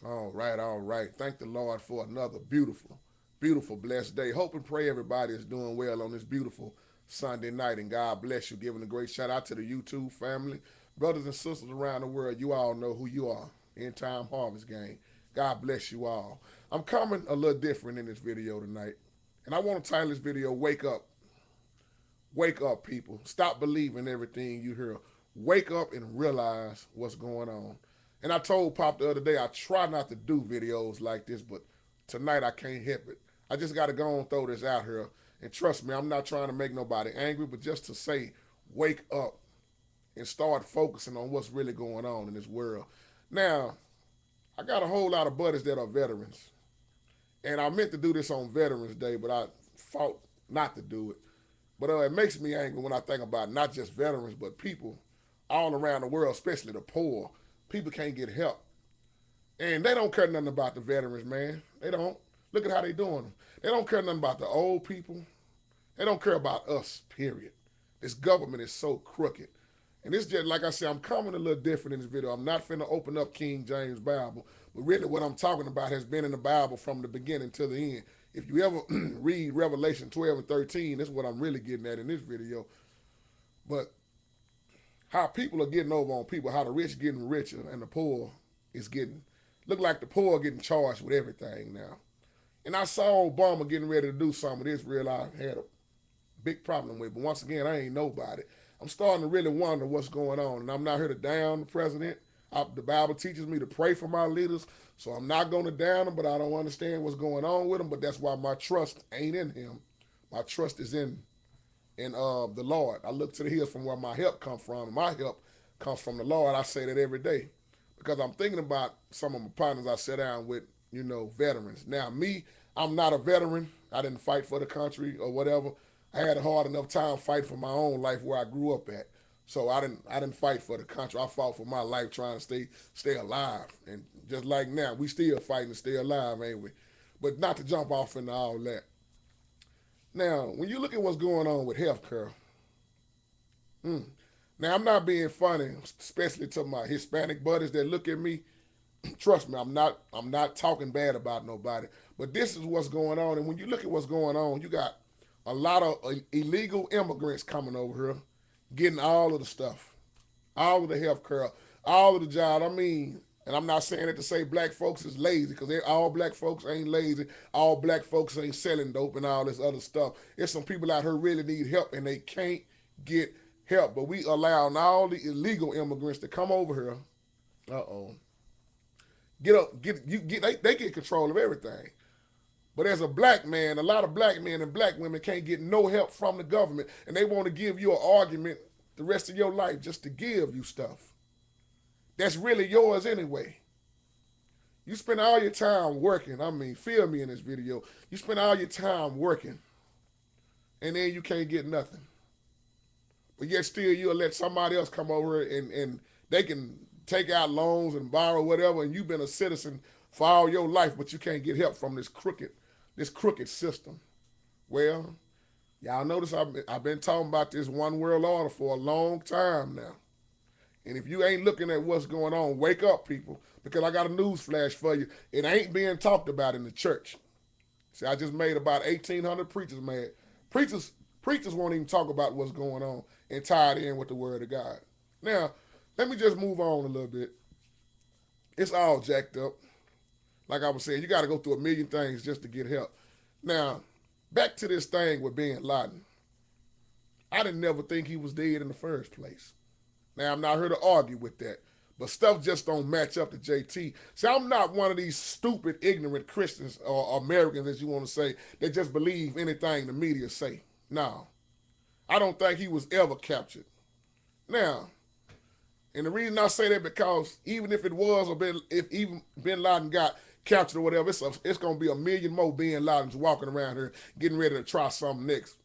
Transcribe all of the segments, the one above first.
All right, all right. Thank the Lord for another beautiful, beautiful, blessed day. Hope and pray everybody is doing well on this beautiful Sunday night. And God bless you. Giving a great shout out to the YouTube family, brothers and sisters around the world. You all know who you are. End Time Harvest Gang. God bless you all. I'm coming a little different in this video tonight. And I want to title this video, Wake Up. Wake up, people. Stop believing everything you hear. Wake up and realize what's going on. And I told Pop the other day, I try not to do videos like this, but tonight I can't help it. I just got to go and throw this out here. And trust me, I'm not trying to make nobody angry, but just to say, wake up and start focusing on what's really going on in this world. Now, I got a whole lot of buddies that are veterans. And I meant to do this on Veterans Day, but I fought not to do it. But it makes me angry when I think about not just veterans, but people all around the world, especially the poor. People can't get help. And they don't care nothing about the veterans, man. They don't. Look at how they doing them. They don't care nothing about the old people. They don't care about us, period. This government is so crooked. And it's just, like I said, I'm coming a little different in this video. I'm not finna open up King James Bible, but really what I'm talking about has been in the Bible from the beginning to the end. If you ever read Revelation 12 and 13, that's what I'm really getting at in this video. But how people are getting over on people, how the rich getting richer and the poor is getting, look like the poor are getting charged with everything now. And I saw Obama getting ready to do some of this, realized I had a big problem with. But once again, I ain't nobody. I'm starting to really wonder what's going on. And I'm not here to down the president. The Bible teaches me to pray for my leaders, so I'm not going to down them, but I don't understand what's going on with them. But that's why my trust ain't in him. My trust is in the Lord. I look to the hills from where my help comes from. And my help comes from the Lord. I say that every day because I'm thinking about some of my partners I sit down with, veterans. Now, me, I'm not a veteran. I didn't fight for the country or whatever. I had a hard enough time fighting for my own life where I grew up at. So I didn't fight for the country. I fought for my life trying to stay alive. And just like now, we still fighting to stay alive, ain't we? But not to jump off into all that. Now, when you look at what's going on with healthcare, now I'm not being funny, especially to my Hispanic buddies that look at me. Trust me, I'm not talking bad about nobody. But this is what's going on. And when you look at what's going on, you got a lot of illegal immigrants coming over here, getting all of the stuff, all of the health care, all of the job. I mean, and I'm not saying it to say black folks is lazy, because all black folks ain't lazy. All black folks ain't selling dope and all this other stuff. There's some people out here really need help and they can't get help. But we allowing all the illegal immigrants to come over here. Uh oh. Get up, they get control of everything. But as a black man, a lot of black men and black women can't get no help from the government, and they want to give you an argument the rest of your life just to give you stuff that's really yours anyway. You spend all your time working. I mean, feel me in this video. You spend all your time working, and then you can't get nothing. But yet still you'll let somebody else come over and they can take out loans and borrow whatever, and you've been a citizen for all your life, but you can't get help from this crooked system. Well, y'all notice I've been talking about this one world order for a long time now. And if you ain't looking at what's going on, wake up, people, because I got a news flash for you. It ain't being talked about in the church. See, I just made about 1,800 preachers mad. Preachers won't even talk about what's going on and tie it in with the word of God. Now, let me just move on a little bit. It's all jacked up. Like I was saying, you got to go through a million things just to get help. Now, back to this thing with Bin Laden. I didn't never think he was dead in the first place. Now, I'm not here to argue with that. But stuff just don't match up to JT. See, I'm not one of these stupid, ignorant Christians or Americans, as you want to say, that just believe anything the media say. No. I don't think he was ever captured. Now, and the reason I say that because even if it was, or if even Bin Laden got captured or whatever, it's going to be a million more Bin Ladens walking around here getting ready to try something next.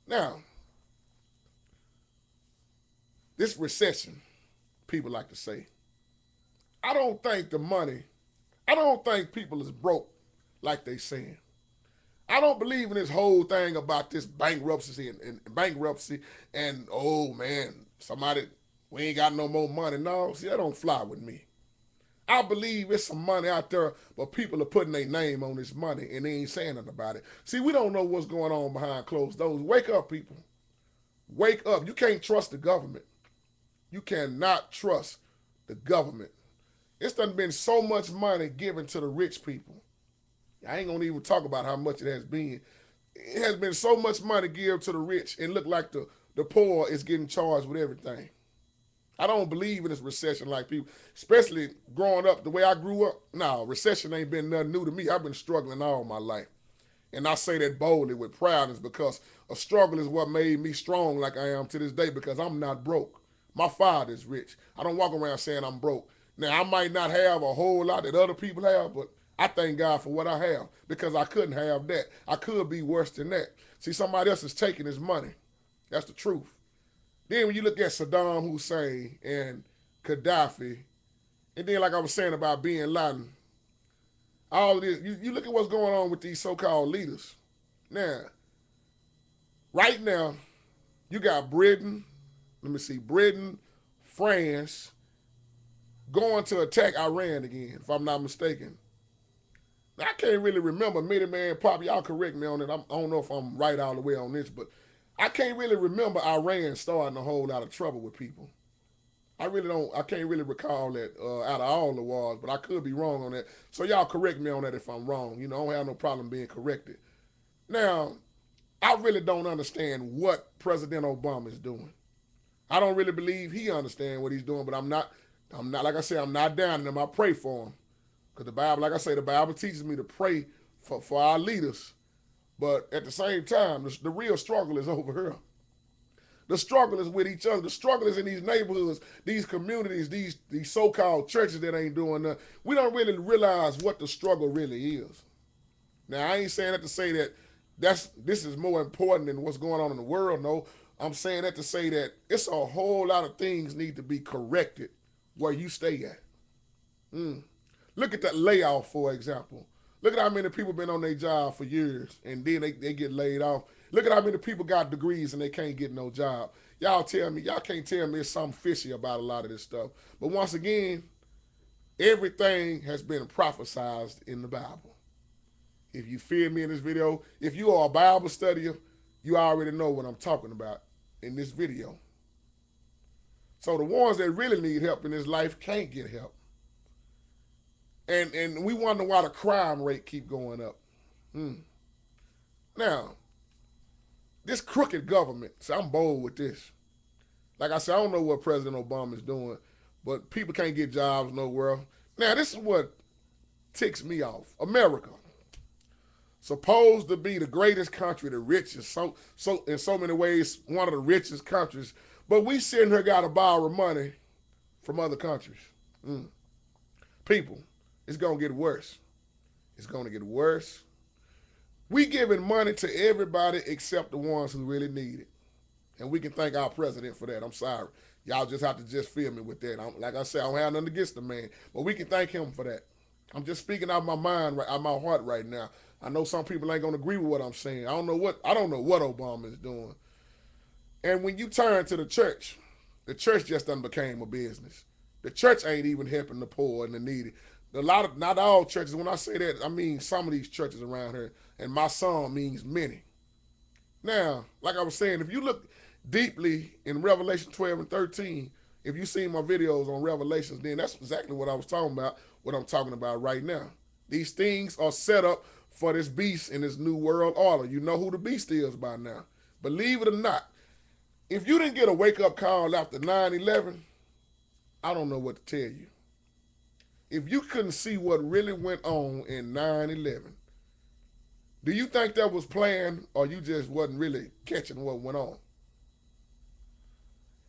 Now, this recession, people like to say, I don't think people is broke like they saying. I don't believe in this whole thing about this bankruptcy and bankruptcy and, oh man, we ain't got no more money. No, see, that don't fly with me. I believe it's some money out there, but people are putting their name on this money and they ain't saying nothing about it. See, we don't know what's going on behind closed doors. Wake up, people. Wake up. You can't trust the government. You cannot trust the government. It's done been so much money given to the rich people. I ain't gonna even talk about how much it has been. It has been so much money given to the rich and look like the poor is getting charged with everything. I don't believe in this recession like people, especially growing up the way I grew up. No, recession ain't been nothing new to me. I've been struggling all my life. And I say that boldly with proudness because a struggle is what made me strong like I am to this day because I'm not broke. My father is rich. I don't walk around saying I'm broke. Now, I might not have a whole lot that other people have, but I thank God for what I have because I couldn't have that. I could be worse than that. See, somebody else is taking his money. That's the truth. Then when you look at Saddam Hussein and Gaddafi, and then like I was saying about bin Laden, all this, you look at what's going on with these so-called leaders. Now, right now, you got Britain, Britain, France, going to attack Iran again, if I'm not mistaken. Now, I can't really remember, Minnie Man Pop, y'all correct me on it. I don't know if I'm right all the way on this, but I can't really remember Iran starting a whole lot of trouble with people. I can't really recall that out of all the wars, but I could be wrong on that. So y'all correct me on that if I'm wrong. I don't have no problem being corrected. Now, I really don't understand what President Obama is doing. I don't really believe he understands what he's doing, but I'm not, like I said, I'm not down on him. I pray for him. Because the Bible, like I say, the Bible teaches me to pray for our leaders. But at the same time, the real struggle is over here. The struggle is with each other. The struggle is in these neighborhoods, these communities, these so-called churches that ain't doing nothing. We don't really realize what the struggle really is. Now, I ain't saying that to say that this is more important than what's going on in the world. No, I'm saying that to say that it's a whole lot of things need to be corrected where you stay at. Look at that layoff, for example. Look at how many people been on their job for years and then they get laid off. Look at how many people got degrees and they can't get no job. Y'all can't tell me it's something fishy about a lot of this stuff. But once again, everything has been prophesized in the Bible. If you feel me in this video, if you are a Bible studier, you already know what I'm talking about in this video. So the ones that really need help in this life can't get help. And we wonder why the crime rate keep going up. Now, this crooked government, so I'm bold with this. Like I said, I don't know what President Obama is doing, but people can't get jobs nowhere. Now, this is what ticks me off. America, supposed to be the greatest country, the richest, so in so many ways, one of the richest countries, but we sitting here got to borrow money from other countries. People, it's going to get worse. It's going to get worse. We giving money to everybody except the ones who really need it. And we can thank our president for that. I'm sorry. Y'all just have to just feel me with that. Like I said, I don't have nothing against the man, but we can thank him for that. I'm just speaking out of my mind, out of my heart right now. I know some people ain't gonna agree with what I'm saying. I don't know what Obama is doing. And when you turn to the church just done became a business. The church ain't even helping the poor and the needy. Not all churches. When I say that, I mean some of these churches around here. And my song means many. Now, like I was saying, if you look deeply in Revelation 12 and 13, if you seen my videos on Revelations, then that's exactly what I was talking about, what I'm talking about right now. These things are set up for this beast in this new world order. You know who the beast is by now. Believe it or not, if you didn't get a wake-up call after 9/11, I don't know what to tell you. If you couldn't see what really went on in 9/11, do you think that was planned or you just wasn't really catching what went on?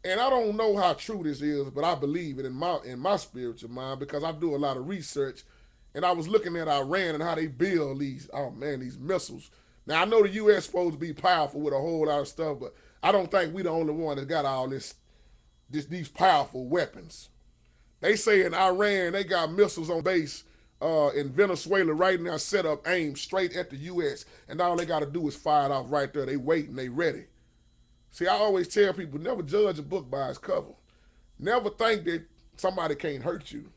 And I don't know how true this is, but I believe it in my spiritual mind because I do a lot of research. And I was looking at Iran and how they build these missiles. Now, I know the U.S. supposed to be powerful with a whole lot of stuff, but I don't think we the only one that got all these powerful weapons. They say in Iran, they got missiles on base in Venezuela right now set up, aimed straight at the U.S. And all they got to do is fire it off right there. They waiting, they ready. See, I always tell people, never judge a book by its cover. Never think that somebody can't hurt you.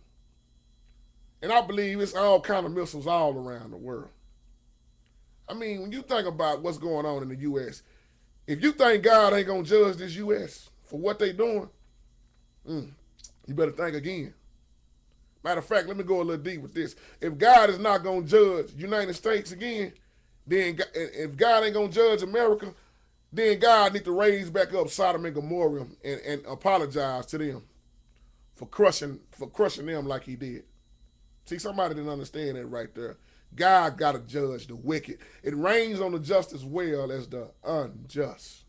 And I believe it's all kind of missiles all around the world. I mean, when you think about what's going on in the U.S., if you think God ain't going to judge this U.S. for what they doing, you better think again. Matter of fact, let me go a little deep with this. If God is not going to judge United States again, then if God ain't going to judge America, then God need to raise back up Sodom and Gomorrah and apologize to them for crushing them like he did. See, somebody didn't understand that right there. God got to judge the wicked. It rains on the just as well as the unjust.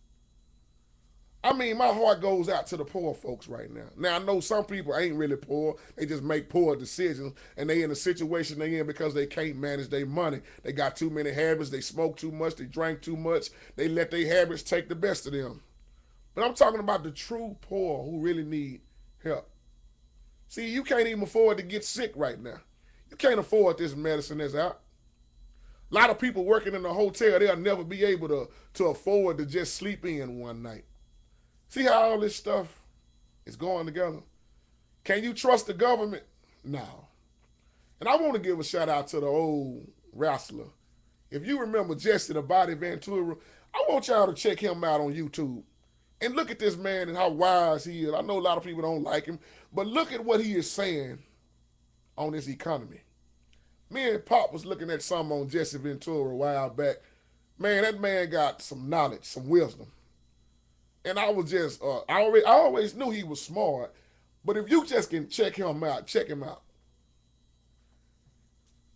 I mean, my heart goes out to the poor folks right now. Now, I know some people ain't really poor. They just make poor decisions, and they in the situation they in because they can't manage their money. They got too many habits. They smoke too much. They drink too much. They let their habits take the best of them. But I'm talking about the true poor who really need help. See, you can't even afford to get sick right now. You can't afford this medicine that's out. A lot of people working in a hotel, they'll never be able to afford to just sleep in one night. See how all this stuff is going together? Can you trust the government? No. And I want to give a shout out to the old wrestler. If you remember Jesse the Body Ventura, I want y'all to check him out on YouTube. And look at this man and how wise he is. I know a lot of people don't like him, but look at what he is saying on this economy. Me and Pop was looking at some on Jesse Ventura a while back. Man, that man got some knowledge, some wisdom. And I was just, I always knew he was smart. But if you just can check him out, check him out.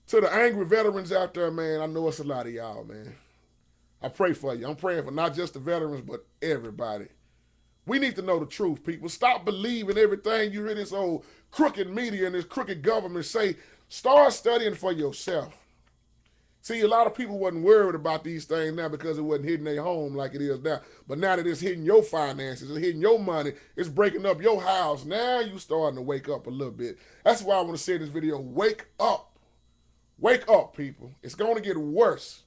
To the angry veterans out there, man, I know it's a lot of y'all, man. I pray for you. I'm praying for not just the veterans, but everybody. We need to know the truth, people. Stop believing everything you hear this old crooked media and this crooked government say. Start studying for yourself. See, a lot of people wasn't worried about these things now because it wasn't hitting their home like it is now. But now that it's hitting your finances, it's hitting your money, it's breaking up your house, now you starting to wake up a little bit. That's why I want to say in this video, wake up. Wake up, people. It's going to get worse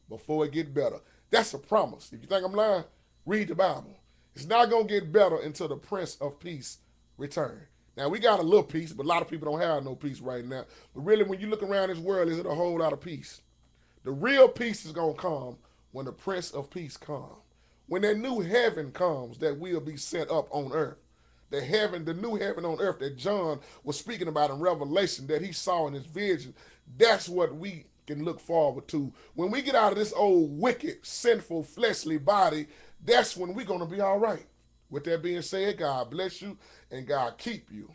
before it get better. That's a promise. If you think I'm lying, read the Bible. It's not going to get better until the Prince of Peace returns. Now, we got a little peace, but a lot of people don't have no peace right now. But really, when you look around this world, is it a whole lot of peace? The real peace is going to come when the Prince of Peace comes. When that new heaven comes that will be set up on earth. The new heaven on earth that John was speaking about in Revelation that he saw in his vision. That's what we can look forward to. When we get out of this old wicked, sinful, fleshly body, that's when we're going to be all right. With that being said, God bless you and God keep you.